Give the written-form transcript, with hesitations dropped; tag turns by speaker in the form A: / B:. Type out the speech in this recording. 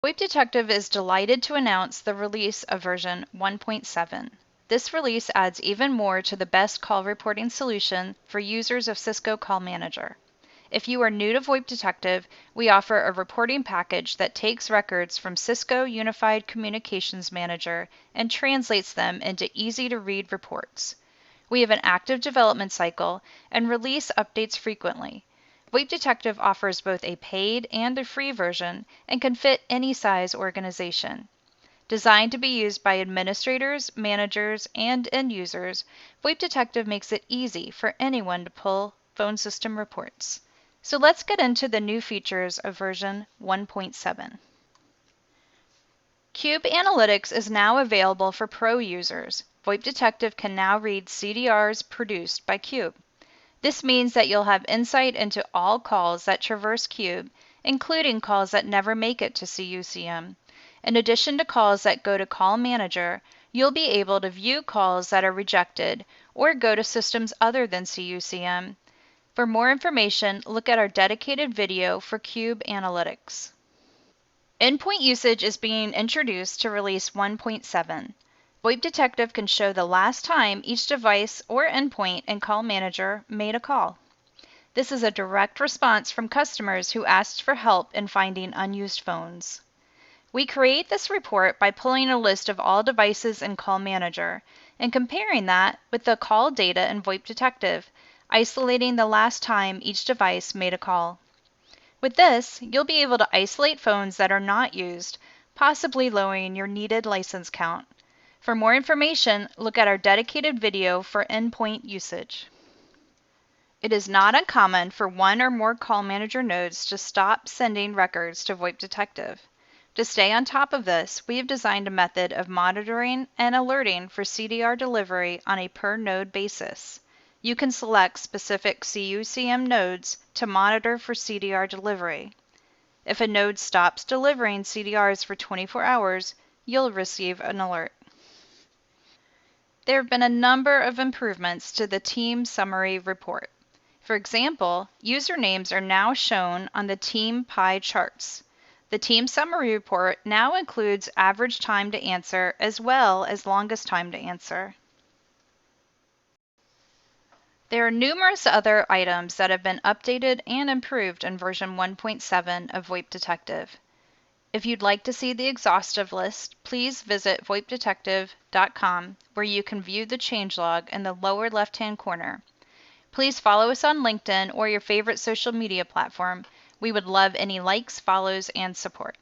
A: VoIP Detective is delighted to announce the release of version 1.7. This release adds even more to the best call reporting solution for users of Cisco Call Manager. If you are new to VoIP Detective, we offer a reporting package that takes records from Cisco Unified Communications Manager and translates them into easy-to-read reports. We have an active development cycle and release updates frequently. VoIP Detective offers both a paid and a free version and can fit any size organization. Designed to be used by administrators, managers, and end users, VoIP Detective makes it easy for anyone to pull phone system reports. So let's get into the new features of version 1.7. Cube Analytics is now available for Pro users. VoIP Detective can now read CDRs produced by Cube. This means that you'll have insight into all calls that traverse Cube, including calls that never make it to CUCM. In addition to calls that go to Call Manager, you'll be able to view calls that are rejected or go to systems other than CUCM. For more information, look at our dedicated video for Cube Analytics. Endpoint usage is being introduced to release 1.7. VoIP Detective can show the last time each device or endpoint in Call Manager made a call. This is a direct response from customers who asked for help in finding unused phones. We create this report by pulling a list of all devices in Call Manager and comparing that with the call data in VoIP Detective, isolating the last time each device made a call. With this, you'll be able to isolate phones that are not used, possibly lowering your needed license count. For more information, look at our dedicated video for endpoint usage. It is not uncommon for one or more Call Manager nodes to stop sending records to VoIP Detective. To stay on top of this, we have designed a method of monitoring and alerting for CDR delivery on a per-node basis. You can select specific CUCM nodes to monitor for CDR delivery. If a node stops delivering CDRs for 24 hours, you'll receive an alert. There have been a number of improvements to the Team Summary report. For example, usernames are now shown on the team pie charts. The Team Summary report now includes average time to answer as well as longest time to answer. There are numerous other items that have been updated and improved in version 1.7 of VoIP Detective. If you'd like to see the exhaustive list, please visit voipdetective.com where you can view the changelog in the lower left-hand corner. Please follow us on LinkedIn or your favorite social media platform. We would love any likes, follows, and support.